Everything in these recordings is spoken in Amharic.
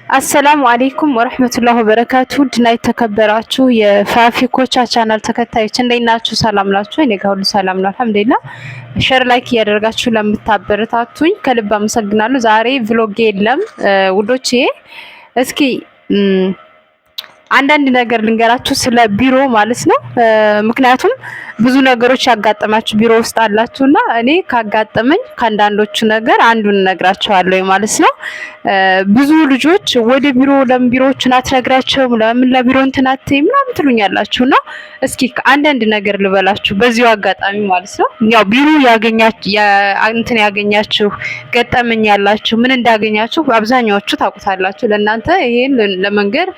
አሰላሙ አለይኩም ወራህመቱላሂ ወበረካቱ ድና የተከበራችሁ የፋፊ ኮቻ ቻናል ተከታዮች እንዴት ናችሁ? ሰላም ናችሁ? እኔ ጋር ሁሉ ሰላም ነው አልሐምዱሊላህ። ሼር ላይክ እያደረጋችሁ ለምታበረታቱኝ ከልብ አመሰግናለሁ። ዛሬ ቭሎግ የለም ውዶቼ። እስኪ አንዳንድ ነገር ልንገራችሁ ስለ ቢሮ ማለት ነው። ምክንያቱም ብዙ ነገሮች ያጋጠማችሁ ቢሮ ውስጥ አላችሁና እኔ ካጋጠመኝ ከአንዳንዶቹ ነገር አንዱን እነግራችኋለሁ ማለት ነው። ብዙ ልጆች ወደ ቢሮ ለምን ቢሮዎችን አትነግራቸውም ለምን ለቢሮ እንትን አትይም ምናምን ትሉኛላችሁና እስኪ አንዳንድ ነገር ልበላችሁ በዚሁ አጋጣሚ ማለት ነው። ያው ቢሮ ያገኛችሁ ገጠመኝ ያላችሁ ምን እንዳገኛችሁ አብዛኛዎቹ ታውቁታላችሁ። ለእናንተ ይሄን ለመንገር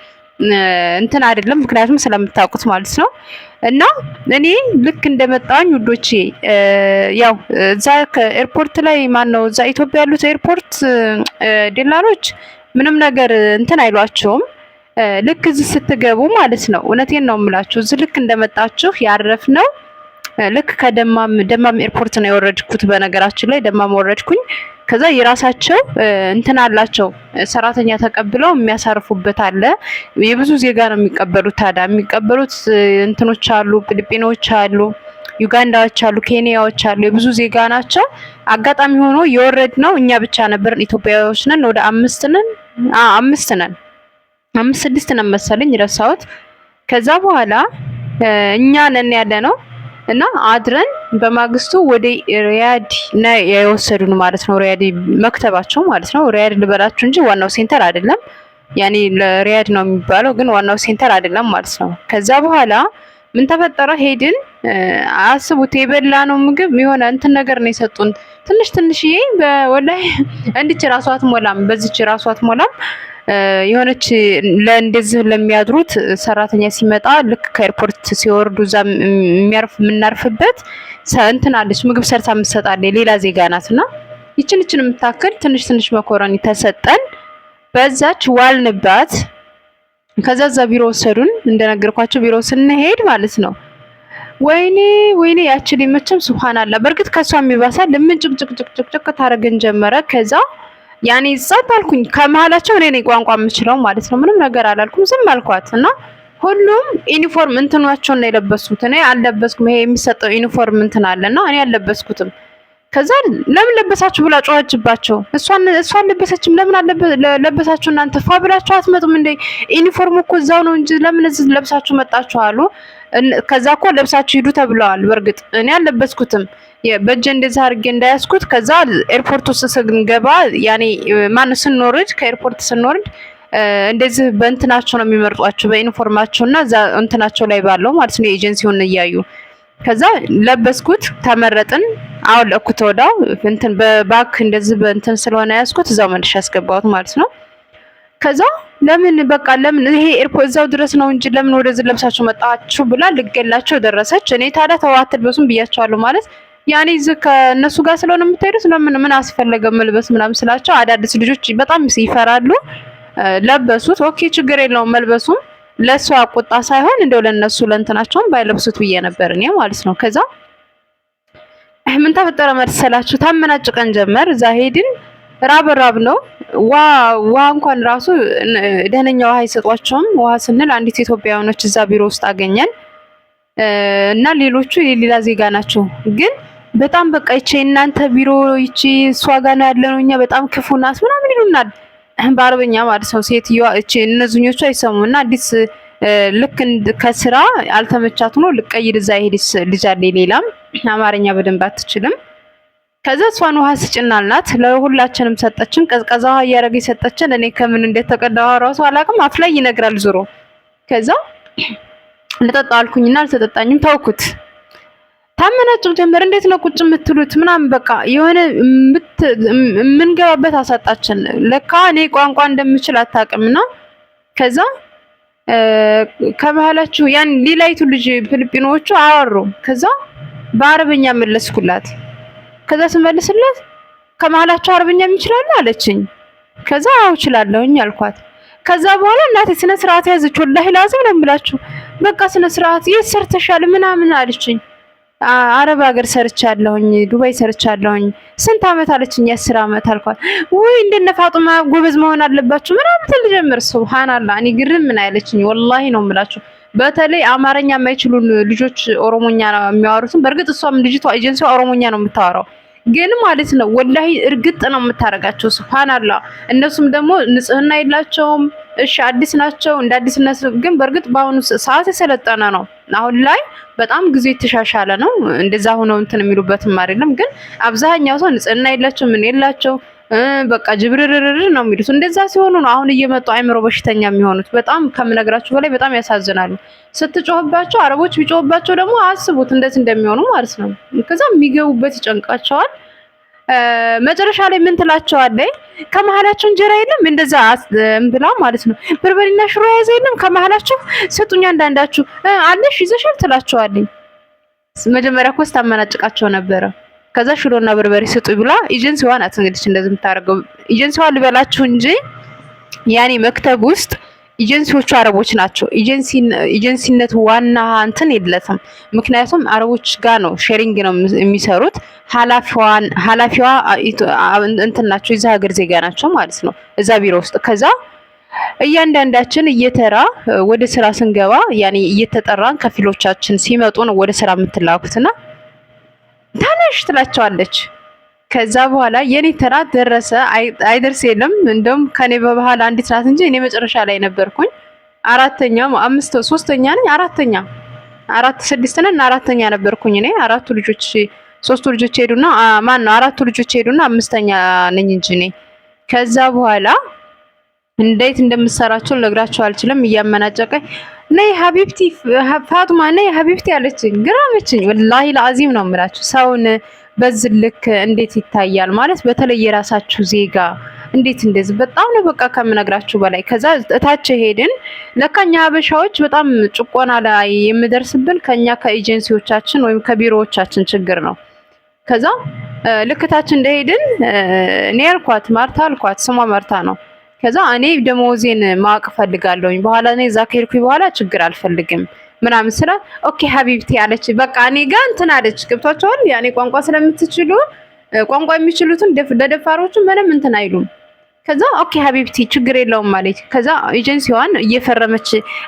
እንትን አይደለም ምክንያቱም ስለምታውቁት ማለት ነው። እና እኔ ልክ እንደመጣኝ ውዶቼ ያው እዛ ከኤርፖርት ላይ ማነው እዛ ኢትዮጵያ ያሉት ኤርፖርት ደላሎች ምንም ነገር እንትን አይሏቸውም። ልክ እዚህ ስትገቡ ማለት ነው እውነቴን ነው የምላችሁ እዚህ ልክ እንደመጣችሁ ያረፍነው ልክ ደማም ኤርፖርት ነው የወረድኩት። በነገራችን ላይ ደማም ወረድኩኝ። ከዛ የራሳቸው እንትን አላቸው ሰራተኛ ተቀብለው የሚያሳርፉበት አለ። የብዙ ዜጋ ነው የሚቀበሉት። ታዲያ የሚቀበሉት እንትኖች አሉ፣ ፊሊፒኖች አሉ፣ ዩጋንዳዎች አሉ፣ ኬንያዎች አሉ። የብዙ ዜጋ ናቸው። አጋጣሚ ሆኖ የወረድነው እኛ ብቻ ነበርን። ኢትዮጵያውያን ነን። ወደ አምስት ነን 5-6 ነን መሰለኝ ረሳሁት። ከዛ በኋላ እኛ ነን ያለ ነው እና አድረን በማግስቱ ወደ ሪያድ ነው የወሰዱን ማለት ነው። ሪያድ መክተባቸው ማለት ነው። ሪያድ ልበላችሁ እንጂ ዋናው ሴንተር አይደለም። ያኔ ለሪያድ ነው የሚባለው ግን ዋናው ሴንተር አይደለም ማለት ነው። ከዛ በኋላ ምን ተፈጠረ? ሄድን። አስቡት የበላነው ምግብ የሆነ እንትን ነገር ነው የሰጡን። ትንሽዬ ወላሂ እንድች ራሷ አትሞላም፣ በዚች ራሷ አትሞላም። የሆነች ለእንደዚህ ለሚያድሩት ሰራተኛ ሲመጣ ልክ ከኤርፖርት ሲወርዱ እዛ የምናርፍበት እንትን አለች ምግብ ሰርታ የምትሰጣለች ሌላ ዜጋ ናትና ይችን የምታክል ትንሽ መኮረኒ ተሰጠን። በዛች ዋልንባት። ከዛ ቢሮ ወሰዱን። እንደነገርኳቸው ቢሮ ስንሄድ ማለት ነው ወይኔ ያቺ መቼም ሱብሃንአላህ በእርግጥ ከሷ የሚባሳ ለምን ጭቅጭቅ ታረገን ጀመረ። ከዛ ያኔ ጸጥ አልኩኝ። ከመሃላቸው እኔ ነኝ ቋንቋ የምችለው ማለት ነው። ምንም ነገር አላልኩም፣ ዝም አልኳት እና ሁሉም ዩኒፎርም እንትናቸውን ነው የለበሱት። እኔ አልለበስኩም። ይሄ የሚሰጠው ዩኒፎርም እንትን አለና እኔ አልለበስኩትም። ከዛ ለምን ለበሳችሁ ብላ ጮኸችባቸው። እሷን ለበሰችም ለምን ለበሳችሁ እናንተ ፋ ብላችሁ አትመጡም እንዴ? ዩኒፎርም እኮ እዛው ነው እንጂ ለምን እዚህ ለብሳችሁ መጣችሁ አሉ። ከዛ እኮ ለብሳችሁ ሂዱ ተብለዋል። በእርግጥ እኔ አልለበስኩትም። በእጄ እንደዛ አድርጌ እንዳያስኩት። ከዛ ኤርፖርት ውስጥ ስንገባ ያኔ ስንወርድ ከኤርፖርት ስንወርድ እንደዚህ በእንትናቸው ነው የሚመርጧቸው በዩኒፎርማቸውና እዛ እንትናቸው ላይ ባለው ማለት ነው ኤጀንሲውን እያዩ። ከዛ ለበስኩት፣ ተመረጥን። አወለኩት ወዳው እንትን በባክ እንደዚህ በእንትን ስለሆነ ያስኩት እዛው መልሽ ያስገባሁት ማለት ነው። ከዛ ለምን ይሄ ኤርፖርት እዛው ድረስ ነው እንጂ ለምን ወደዚህ ለብሳችሁ መጣችሁ ብላ ልገላቸው ደረሰች። እኔ ታዲያ ተዋትል በሱም ብያቸዋለሁ ማለት ያኔ እዚህ ከነሱ ጋር ስለሆነ የምትሄዱት ለምን ምን አስፈለገ መልበስ ምናምን ስላቸው አዳዲስ ልጆች በጣም ይፈራሉ። ለበሱት። ኦኬ ችግር የለውም መልበሱም ለሷ ቁጣ ሳይሆን እንደው ለነሱ ለእንትናቸውም ባይለብሱት ብዬ ነበር እኔ ማለት ነው። ከዛ ምን ተፈጠረ መሰላችሁ? ታመናጭቀን ጀመር። እዛ ሄድን። ራብ ነው። ውሃ እንኳን ራሱ ደህነኛ ውሃ አይሰጧቸውም። ውሃ ስንል አንዲት ኢትዮጵያውያኖች እዛ ቢሮ ውስጥ አገኘን እና ሌሎቹ የሌላ ዜጋ ናቸው። ግን በጣም በቃ ይቺ እናንተ ቢሮ ይቺ እሷ ጋር ነው ያለነው እኛ በጣም ክፉ ናት ምናምን ይሉናል በአረበኛ ማለት ነው። ሴትዮዋ እቺ እነዚህኞቹ አይሰሙና አዲስ ልክ ከስራ አልተመቻት ነው ልቀይር እዛ ይሄድስ ልጅ አለ ሌላም አማርኛ በደንብ አትችልም። ከዛ እሷን ውሃ ስጭናልናት ለሁላችንም ሰጠችን። ቀዝቀዛ ውሃ እያደረገች ሰጠችን። እኔ ከምን እንደተቀዳው ራሱ አላውቅም። አፍ ላይ ይነግራል ዞሮ። ከዛ ልጠጣ አልኩኝና አልተጠጣኝም፣ ተውኩት። ታመናጭው ጀመር። እንዴት ነው ቁጭ የምትሉት ምናምን በቃ የሆነ የምንገባበት አሳጣችን። ለካ እኔ ቋንቋ እንደምችል አታውቅምና ከዛ ከመሃላችሁ ያን ሌላይቱ ልጅ ፊሊፒኖቹ አወሩ። ከዛ በአረበኛ መለስኩላት። ከዛ ስመልስላት ከመሃላችሁ አረበኛ ይችላል አለችኝ። ከዛ አው እችላለሁኝ አልኳት። ከዛ በኋላ እናቴ ስነ ስርዓት ያዘች። ወላሂ ላዝም ነው የምላችሁ። በቃ ስነ ስርዓት የሰርተሻል ምናምን አለችኝ። አረብ ሀገር ሰርቻለሁኝ፣ ዱባይ ሰርቻለሁኝ። ስንት አመት አለችኝ? 10 አመት አልኳት። ወይ እንደነ ፋጡማ ጎበዝ መሆን አለባችሁ ምናምን ትልጀምር። ሱብሃንአላህ እኔ ግርም ምን አለችኝ። ወላሂ ነው የምላችሁ። በተለይ አማርኛ የማይችሉ ልጆች ኦሮሞኛ ነው የሚያወሩትን። በእርግጥ እሷም ልጅቷ ኤጀንሲዋ ኦሮሞኛ ነው የምታወራው ግን ማለት ነው ወላሂ እርግጥ ነው የምታረጋቸው። ሱብሃንአላህ እነሱም ደግሞ ንጽህና የላቸውም። እሺ አዲስ ናቸው እንደ አዲስነት ግን በእርግጥ በአሁኑ ሰዓት የሰለጠነ ነው። አሁን ላይ በጣም ጊዜ የተሻሻለ ነው። እንደዛ ሆነው እንትን የሚሉበትም አይደለም። ግን አብዛኛው ሰው ንጽህና የላቸው ምን የላቸው በቃ ጅብርርርር ነው የሚሉት። እንደዛ ሲሆኑ ነው አሁን እየመጡ አይምሮ በሽተኛ የሚሆኑት። በጣም ከምነግራችሁ በላይ በጣም ያሳዝናሉ። ስትጮህባቸው አረቦች ቢጮህባቸው ደግሞ አስቡት እንደዚህ እንደሚሆኑ ማለት ነው። ከዛ የሚገቡበት ይጨንቃቸዋል። መጨረሻ ላይ ምን ትላቸዋለች? ከመሀላቸው እንጀራ የለም እንደዛ ብላ ማለት ነው። በርበሬና ሽሮ ያዘ የለም ከመሀላቸው ስጡኝ አንዳንዳችሁ አለሽ ይዘሻል ትላቸዋለች። መጀመሪያ እኮ ስታመናጭቃቸው ነበረ። ከዛ ሽሮና በርበሬ ስጡ ብላ ኤጀንሲዋ ናት እንግዲህ እንደዚህ የምታደርገው። ኤጀንሲዋ ልበላችሁ እንጂ ያኔ መክተብ ውስጥ ኤጀንሲዎቹ አረቦች ናቸው። ኤጀንሲነት ዋና እንትን የለትም። ምክንያቱም አረቦች ጋር ነው ሼሪንግ ነው የሚሰሩት። ኃላፊዋ እንትን ናቸው የዛ ሀገር ዜጋ ናቸው ማለት ነው እዛ ቢሮ ውስጥ። ከዛ እያንዳንዳችን እየተራ ወደ ስራ ስንገባ ያኔ እየተጠራን ከፊሎቻችን ሲመጡ ነው ወደ ስራ የምትላኩትና ታነሽ ትላቸዋለች። ከዛ በኋላ የኔ ተራ ደረሰ አይደርስ የለም እንደውም ከኔ በባህል አንዲት ናት እንጂ እኔ መጨረሻ ላይ ነበርኩኝ። ሶስተኛ ነኝ አራት ስድስት ነን አራተኛ ነበርኩኝ እኔ። ሶስቱ ልጆች ሄዱና አራቱ ልጆች ሄዱና አምስተኛ ነኝ እንጂ እኔ። ከዛ በኋላ እንዴት እንደምሰራቸው ልነግራቸው አልችልም። እያመናጨቀኝ ነይ ሀቢብቲ ፋጡማ ነይ ሀቢብቲ አለችኝ። ግራመችኝ ወላሂ ለአዚም ነው የምላችሁ። ሰውን በዚህ ልክ እንዴት ይታያል ማለት በተለይ የራሳችሁ ዜጋ እንዴት እንደዚህ በጣም ነው በቃ ከምነግራችሁ በላይ። ከዛ እታች ሄድን። ለካኛ ሀበሻዎች በጣም ጭቆና ላይ የምደርስብን ከኛ ከኤጀንሲዎቻችን ወይም ከቢሮዎቻችን ችግር ነው። ከዛ ልክታችን እንደሄድን እኔ አልኳት ማርታ አልኳት፣ ስሟ ማርታ ነው። ከዛ እኔ ደሞዜን ማወቅ ፈልጋለሁኝ በኋላ እኔ እዛ ከሄድኩኝ በኋላ ችግር አልፈልግም ምናምን ስላት ኦኬ ሀቢብቲ አለች። በቃ እኔ ጋር እንትን አለች። ገብቷቸዋል። ያኔ ቋንቋ ስለምትችሉ ቋንቋ የሚችሉትን ለደፋሮቹ ምንም እንትን አይሉም። ከዛ ኦኬ ሀቢብቲ ችግር የለውም ማለት። ከዛ ኤጀንሲዋን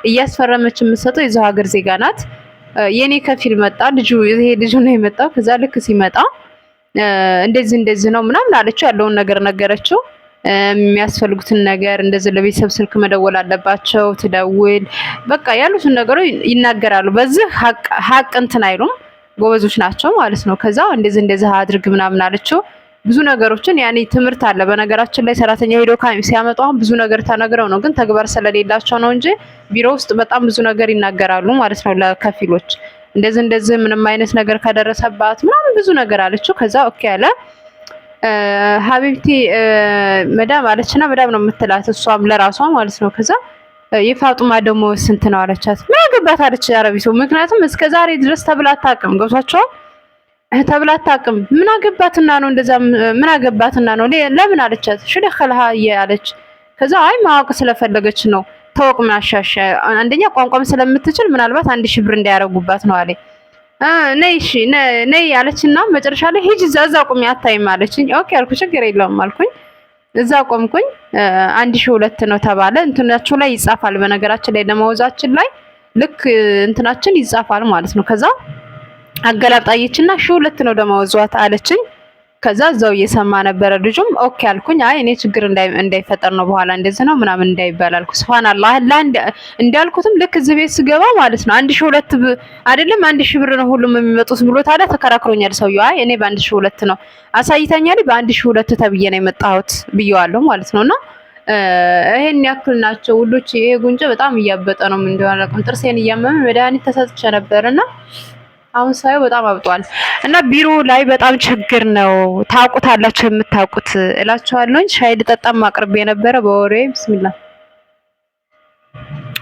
እያስፈረመች የምትሰጠው የዛው ሀገር ዜጋ ናት። የኔ ከፊል መጣ ይሄ ልጁ ነው የመጣው። ከዛ ልክ ሲመጣ እንደዚህ ነው ምናምን አለችው። ያለውን ነገር ነገረችው። የሚያስፈልጉትን ነገር እንደዚህ ለቤተሰብ ስልክ መደወል አለባቸው። ትደውል በቃ ያሉትን ነገሮች ይናገራሉ። በዚህ ሀቅ እንትን አይሉም። ጎበዞች ናቸው ማለት ነው። ከዛ እንደዚህ አድርግ ምናምን አለችው። ብዙ ነገሮችን ያኔ ትምህርት አለ። በነገራችን ላይ ሰራተኛ ሄዶ ሲያመጡ አሁን ብዙ ነገር ተነግረው ነው፣ ግን ተግባር ስለሌላቸው ነው እንጂ ቢሮ ውስጥ በጣም ብዙ ነገር ይናገራሉ ማለት ነው ለከፊሎች። እንደዚህ ምንም አይነት ነገር ከደረሰባት ምናምን ብዙ ነገር አለችው። ከዛ ኦኬ አለ። ሀቢብቲ መዳም አለችና መዳም ነው የምትላት እሷም ለራሷ ማለት ነው። ከዛ የፋጡማ ደግሞ ስንት ነው አለቻት። ምን አገባት አለች አረቢቱ። ምክንያቱም እስከ ዛሬ ድረስ ተብላ አታውቅም። ገብቷቸዋል። ተብላ አታውቅም። ምን አገባትና ነው እንደዛ ምን አገባትና ነው ለምን አለቻት። ሽደኸልሃ አለች። ከዛ አይ ማወቅ ስለፈለገች ነው። ተወቅ ምን አሻሻ አንደኛ ቋንቋም ስለምትችል ምናልባት 1000 ብር እንዳያረጉባት ነው አለ። ነይ እሺ ነይ አለችና መጨረሻ ላይ ሂጂ እዛ ቁሚ አታይም አለችኝ። ኦኬ አልኩ፣ ችግር የለውም አልኩኝ። እዛ ቆምኩኝ። 1002 ነው ተባለ። እንትናችሁ ላይ ይጻፋል። በነገራችን ላይ ደመወዛችን ላይ ልክ እንትናችን ይጻፋል ማለት ነው። ከዛ አገላጣየችና 1002 ነው ደመወዟት አለችኝ። ከዛ እዛው እየሰማ ነበረ ልጁም። ኦኬ አልኩኝ። አይ እኔ ችግር እንዳይፈጠር ነው በኋላ እንደዚህ ነው ምናምን እንዳይባል አልኩ። ሱብሃንአላህ እንዳልኩትም ልክ እዚህ ቤት ስገባ ማለት ነው 1002 አይደለም 1000 ብር ነው ሁሉም የሚመጡት ብሎ ታዲያ ተከራክሮኛል ሰውዬው። አይ እኔ በ1002 ነው አሳይታኛል፣ በ1002 ተብዬ ነው የመጣሁት ብየዋለሁ ማለት ነውና ይሄን ያክል ናቸው ውሎች። ይሄ ጉንጭ በጣም እያበጠ ነው ምን እንደሆነ አላውቅም። ጥርሴን እያመመ መድኃኒት ተሰጥቼ ነበርና አሁን ሳይው በጣም አብጧል። እና ቢሮ ላይ በጣም ችግር ነው። ታውቁታላችሁ የምታውቁት እላችኋለሁ። ሻይ ልጠጣም አቅርቤ የነበረ በወሬ ቢስሚላህ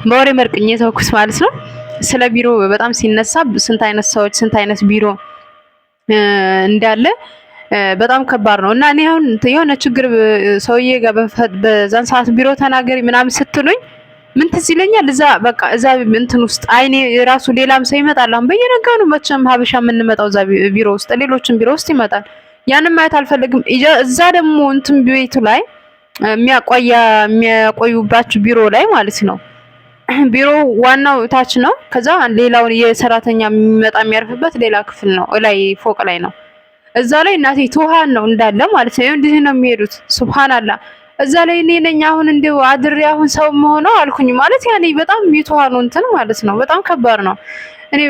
በወሬ መርቅኜ ተውኩስ ማለት ነው። ስለ ቢሮ በጣም ሲነሳ ስንት አይነት ሰዎች ስንት አይነት ቢሮ እንዳለ በጣም ከባድ ነው። እና እኔ አሁን የሆነ ችግር ሰውዬ ጋር በዛን ሰዓት ቢሮ ተናገሪ ምናምን ስትሉኝ ምን ትዝ ይለኛል እዛ በቃ እዛ እንትን ውስጥ አይኔ ራሱ ሌላም ሰው ይመጣል። አሁን በየነጋኑ መቼም ሀበሻ የምንመጣው እዛ ቢሮ ውስጥ ሌሎችም ቢሮ ውስጥ ይመጣል። ያንን ማየት አልፈልግም። እዛ ደግሞ እንትን ቤቱ ላይ የሚያቆዩባችሁ ቢሮ ላይ ማለት ነው። ቢሮ ዋናው ታች ነው። ከዛ ሌላው የሰራተኛ የሚመጣ የሚያርፍበት ሌላ ክፍል ነው፣ ላይ ፎቅ ላይ ነው። እዛ ላይ እናቴ ትውሃን ነው እንዳለ ማለት ነው። እንዲህ ነው የሚሄዱት። ሱብሃንአላህ እዛ ላይ እኔ ነኝ አሁን እንደው አድሬ አሁን ሰው መሆነው አልኩኝ ማለት ያኔ በጣም የተዋኑ እንትን ማለት ነው። በጣም ከባድ ነው። እኔ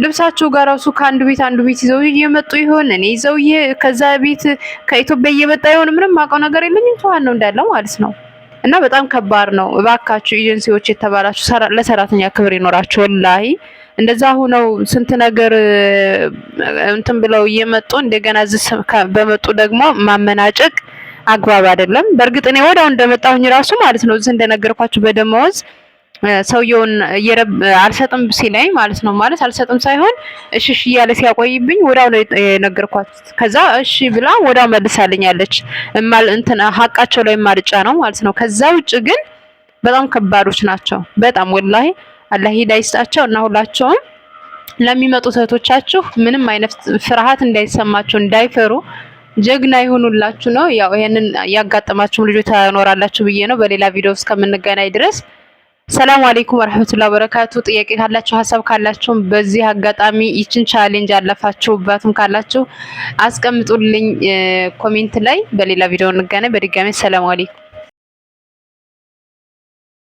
ልብሳቸው ጋር ራሱ ከአንዱ ቤት አንዱ ቤት ይዘው እየመጡ ይሆን እኔ ይዘው ከዛ ቤት ከኢትዮጵያ እየመጣ ይሆን ምንም ማውቀው ነገር የለኝም። ተዋን ነው እንዳለ ማለት ነው። እና በጣም ከባድ ነው። እባካችሁ ኤጀንሲዎች የተባላችሁ ለሰራተኛ ክብር ይኖራችሁ። ወላሂ እንደዛ ሆነው ስንት ነገር እንትን ብለው እየመጡ እንደገና በመጡ ደግሞ ማመናጨቅ አግባብ አይደለም። በእርግጥ እኔ ወዳው እንደመጣሁኝ ራሱ ማለት ነው እዚህ እንደነገርኳችሁ በደመወዝ ሰውየውን አልሰጥም ሲለኝ ማለት ነው ማለት አልሰጥም ሳይሆን እሺ እያለ ሲያቆይብኝ ወዳው ነው የነገርኳችሁ። ከዛ እሺ ብላ ወዳው መልሳልኛለች። እንትን ሀቃቸው ላይ ማርጫ ነው ማለት ነው። ከዛ ውጭ ግን በጣም ከባዶች ናቸው። በጣም ወላሂ አላህ ሂዳያ ይስጣቸው እና ሁላቸውም ለሚመጡት እህቶቻችሁ ምንም አይነት ፍርሃት እንዳይሰማቸው እንዳይፈሩ ጀግና ይሁኑላችሁ ነው። ያው ይሄንን ያጋጠማችሁም ልጆች ታኖራላችሁ ብዬ ነው። በሌላ ቪዲዮ እስከምንገናኝ ድረስ ሰላም አለይኩም ወራህመቱላሂ ወበረካቱ። ጥያቄ ካላችሁ ሀሳብ ካላችሁ በዚህ አጋጣሚ ይችን ቻሌንጅ አለፋችሁባትም ካላችሁ አስቀምጡልኝ ኮሜንት ላይ። በሌላ ቪዲዮ እንገናኝ። በድጋሚ ሰላም አለይኩም።